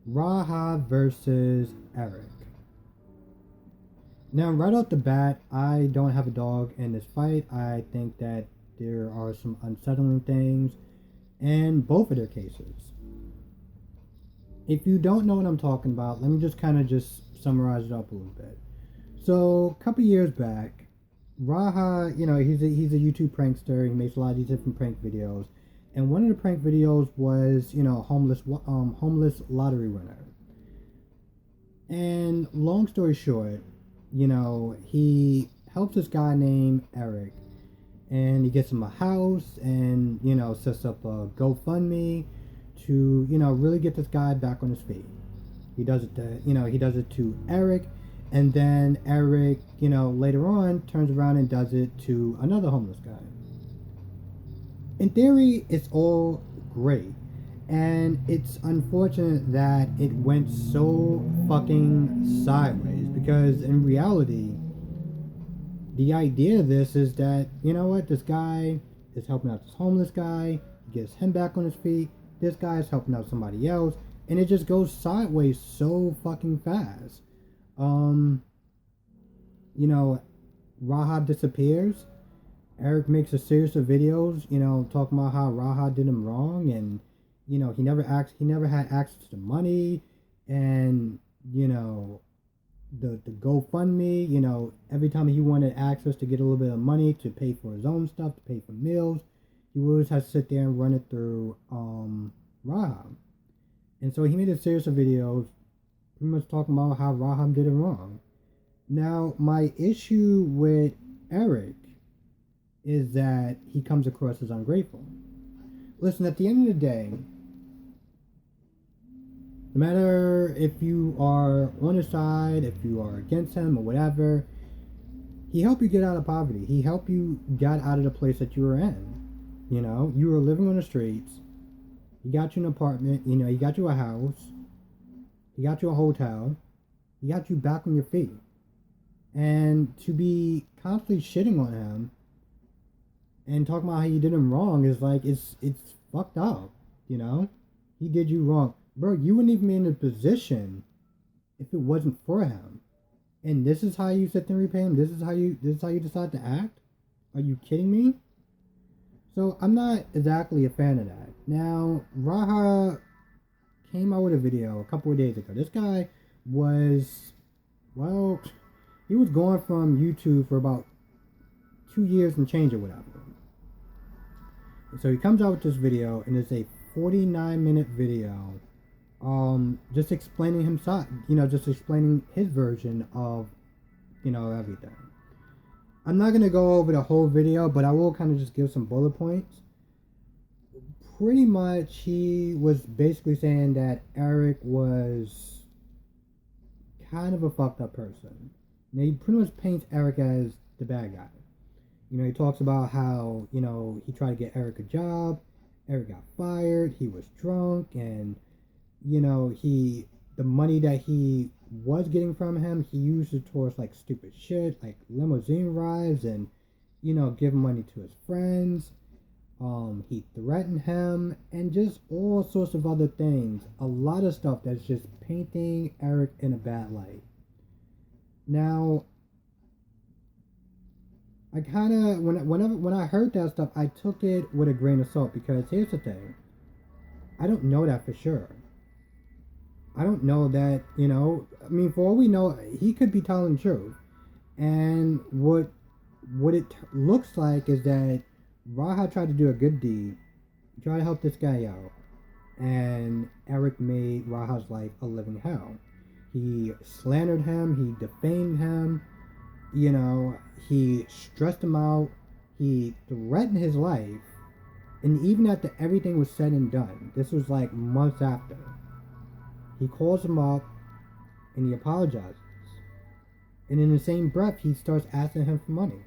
Raha versus Eric. Now, right off the bat, I don't have a dog in this fight. I think that there are some unsettling things in both of their cases. If you don't know what I'm talking about, let me just kind of just summarize it up a little bit. So, a couple years back, Raha, he's a YouTube prankster. He makes a lot of these different prank videos, and one of the prank videos was, homeless lottery winner. And long story short, he helps this guy named Eric, and he gets him a house, and sets up a GoFundMe to really get this guy back on his feet. He does it to Eric, and then Eric, later on turns around and does it to another homeless guy. In theory, it's all great. And it's unfortunate that it went so fucking sideways, because in reality, the idea of this is that, this guy is helping out this homeless guy, gets him back on his feet, this guy is helping out somebody else, and it just goes sideways so fucking fast. Um, you know, Raha disappears. Eric makes a series of videos, talking about how Raha did him wrong, and he never had access to money, and the GoFundMe, every time he wanted access to get a little bit of money to pay for his own stuff, to pay for meals, he always had to sit there and run it through Raha. And so he made a series of videos pretty much talking about how Raha did it wrong. Now, my issue with Eric is that he comes across as ungrateful. Listen, at the end of the day, no matter if you are on his side, if you are against him or whatever, he helped you get out of poverty. He helped you get out of the place that you were in. You were living on the streets. He got you an apartment. He got you a house. He got you a hotel. He got you back on your feet. And to be constantly shitting on him and talking about how you did him wrong is like, it's fucked up. He did you wrong, bro. You wouldn't even be in a position if it wasn't for him. And this is how you sit there and repay him. This is how you decide to act. Are you kidding me? So I'm not exactly a fan of that. Now, Raha came out with a video a couple of days ago. This guy was, well, he was gone from YouTube for about 2 years and change or whatever. So he comes out with this video, and it's a 49-minute video, just explaining himself, just explaining his version of, everything. I'm not gonna go over the whole video, but I will kind of just give some bullet points. Pretty much, he was basically saying that Eric was kind of a fucked up person. And he pretty much paints Eric as the bad guy. He talks about how, he tried to get Eric a job. Eric got fired. He was drunk, and, the money that he was getting from him, he used it towards like stupid shit, like limousine rides, and, give money to his friends. He threatened him, and just all sorts of other things. A lot of stuff that's just painting Eric in a bad light. Now, I kind of, when I heard that stuff, I took it with a grain of salt, because here's the thing. I don't know that for sure. I don't know that, for all we know, he could be telling the truth. And what it looks like is that Raha tried to do a good deed, tried to help this guy out, and Eric made Raha's life a living hell. He slandered him, he defamed him, he stressed him out, he threatened his life, and even after everything was said and done, this was like months after, he calls him up and he apologizes. And in the same breath, he starts asking him for money.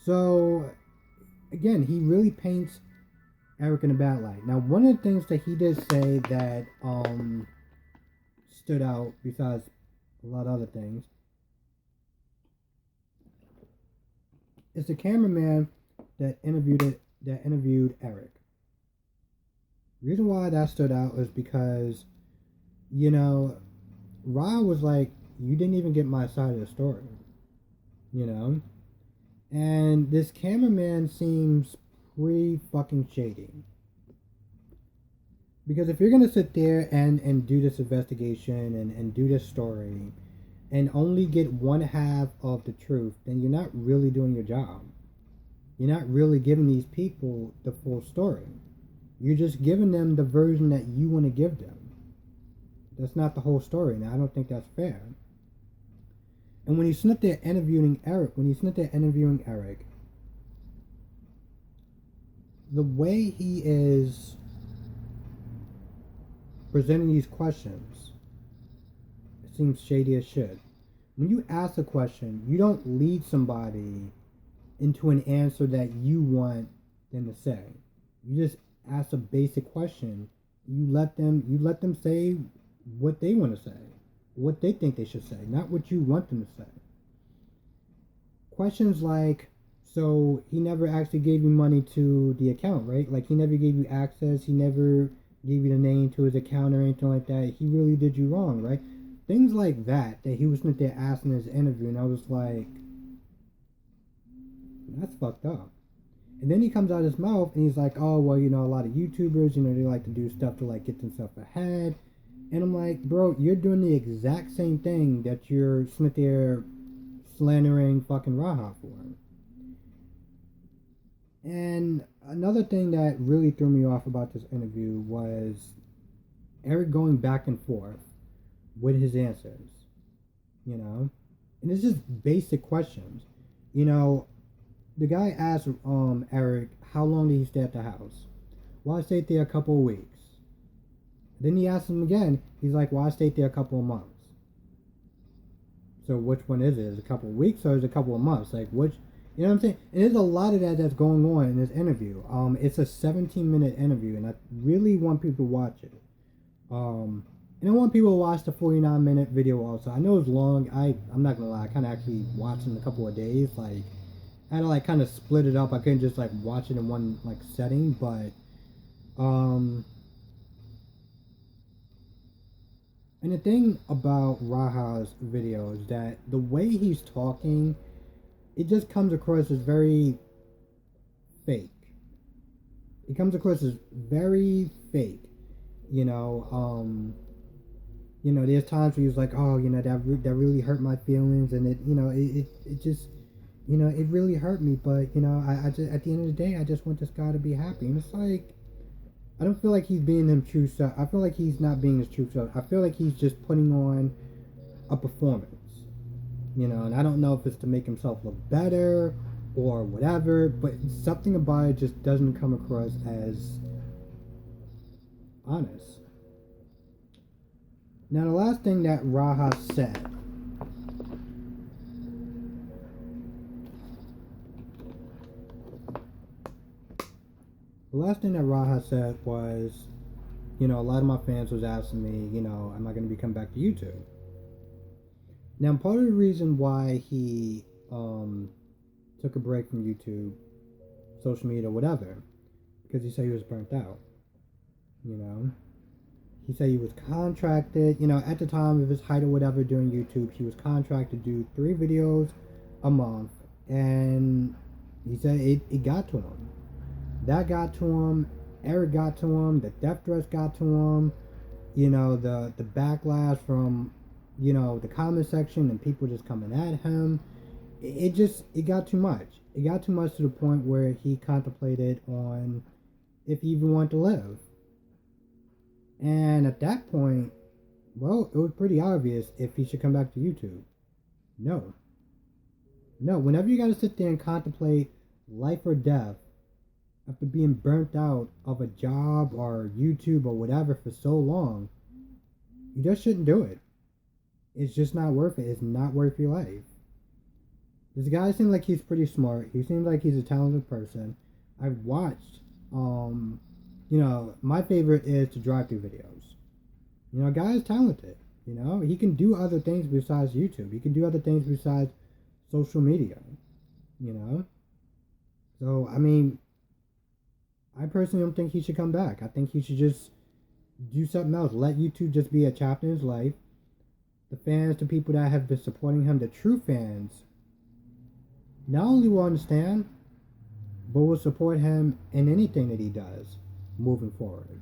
So, again, he really paints Eric in a bad light. Now, one of the things that he did say that stood out, besides a lot of other things, is the cameraman that interviewed Eric. The reason why that stood out is because You know, Ra was like, you didn't even get my side of the story, you know? And this cameraman seems pretty fucking shady. Because if you're gonna sit there and do this investigation and do this story and only get one half of the truth, then you're not really doing your job. You're not really giving these people the full story. You're just giving them the version that you want to give them. That's not the whole story. Now I don't think that's fair. And when he's sitting there interviewing Eric, the way he is presenting these questions, it seems shady as shit. When you ask a question, you don't lead somebody into an answer that you want them to say. You just ask a basic question. You let them say what they want to say, what they think they should say, not what you want them to say. Questions like, so he never actually gave you money to the account, right? Like he never gave you access, he never gave you the name to his account or anything like that. He really did you wrong, right? Things like that he was sitting there asking in his interview, and I was like, that's fucked up. And then he comes out of his mouth and he's like, oh, well, a lot of YouTubers, they like to do stuff to like get themselves ahead. And I'm like, bro, you're doing the exact same thing that you're sitting there slandering fucking Raha for. And another thing that really threw me off about this interview was Eric going back and forth with his answers, And it's just basic questions. The guy asked Eric, how long did he stay at the house? Well, I stayed there a couple of weeks. Then he asked him again. He's like, well, I stayed there a couple of months. So which one is it? Is it a couple of weeks or is it a couple of months? Like which, you know what I'm saying? And there's a lot of that that's going on in this interview. It's a 17-minute interview, and I really want people to watch it. And I want people to watch the 49-minute video also. I know it's long. I'm not gonna lie. I kind of actually watched it in a couple of days. Like I had to like kind of split it up. I couldn't just like watch it in one like setting, but and the thing about Raha's video is that the way he's talking, it just comes across as very fake. It comes across as very fake. There's times where he's like, oh, that really hurt my feelings, and it just, it really hurt me. But I just at the end of the day, I just want this guy to be happy. And it's like, I don't feel like he's being him true self. I feel like he's not being his true self. I feel like he's just putting on a performance. And I don't know if it's to make himself look better or whatever, but something about it just doesn't come across as honest. Now, the last thing that Raha said was, a lot of my fans was asking me, am I going to be coming back to YouTube? Now, part of the reason why he took a break from YouTube, social media, whatever, because he said he was burnt out. He said he was contracted, at the time of his height or whatever during YouTube, he was contracted to do 3 videos a month, and he said it got to him. That got to him. Eric got to him. The death threats got to him. The backlash from, the comment section and people just coming at him. It got too much. It got too much to the point where he contemplated on if he even wanted to live. And at that point, well, it was pretty obvious if he should come back to YouTube. No. Whenever you got to sit there and contemplate life or death after being burnt out of a job or YouTube or whatever for so long, you just shouldn't do it. It's just not worth it. It's not worth your life. This guy seems like he's pretty smart. He seems like he's a talented person. I've watched, my favorite is the drive-through videos. Guy is talented. He can do other things besides YouTube. He can do other things besides social media. So, I mean, I personally don't think he should come back. I think he should just, do something else. Let YouTube just be a chapter in his life. The fans, the people that have been supporting him, the true fans, not only will understand, but will support him in anything that he does moving forward.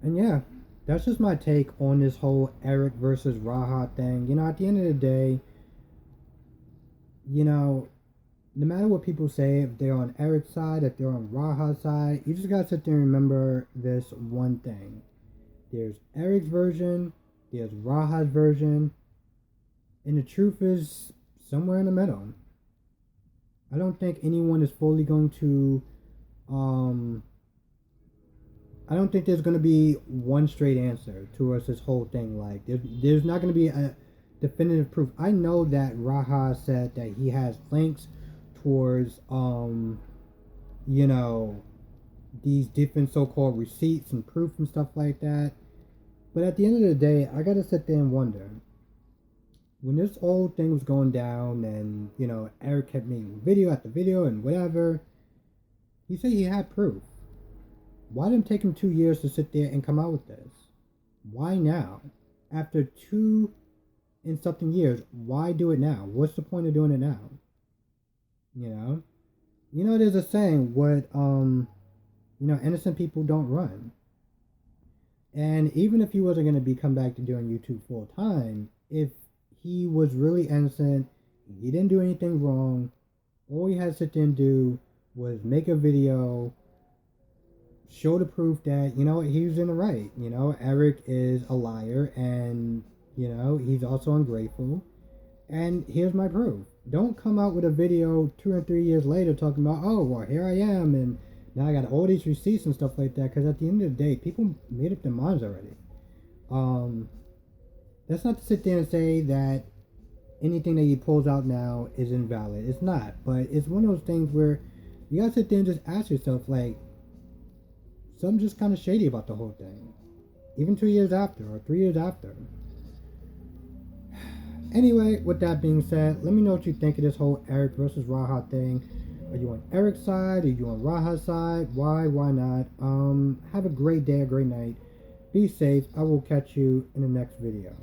And yeah, that's just my take on this whole Eric versus Rahat thing. At the end of the day, you know, no matter what people say, if they're on Eric's side, if they're on Raha's side, you just gotta sit there and remember this one thing. There's Eric's version, there's Raha's version, and the truth is somewhere in the middle. I don't think anyone is fully going to um I don't think there's gonna be one straight answer towards this whole thing. Like there's not gonna be a definitive proof. I know that Raha said that he has links towards you know these different so-called receipts and proof and stuff like that. But at the end of the day, I gotta sit there and wonder, when this whole thing was going down and Eric kept making video after video and whatever, he said he had proof. Why did it take him 2 years to sit there and come out with this? Why now? After 2 and something years, why do it now? What's the point of doing it now? You know? There's a saying, what innocent people don't run. And even if he wasn't going to be come back to doing YouTube full time, if he was really innocent, he didn't do anything wrong, all he had to sit there and do was make a video, show the proof that, he was in the right. Eric is a liar and, he's also ungrateful. And here's my proof. Don't come out with a video 2 and 3 years later talking about, oh, well, here I am, and now I got all these receipts and stuff like that, because at the end of the day, people made up their minds already. That's not to sit there and say that anything that he pulls out now is invalid. It's not. But it's one of those things where you gotta sit there and just ask yourself, like, something just kind of shady about the whole thing. Even 2 years after, or 3 years after. Anyway, with that being said, let me know what you think of this whole Eric versus Raha thing. Are you on Eric's side? Are you on Raha's side? Why not? Have a great day, a great night. Be safe. I will catch you in the next video.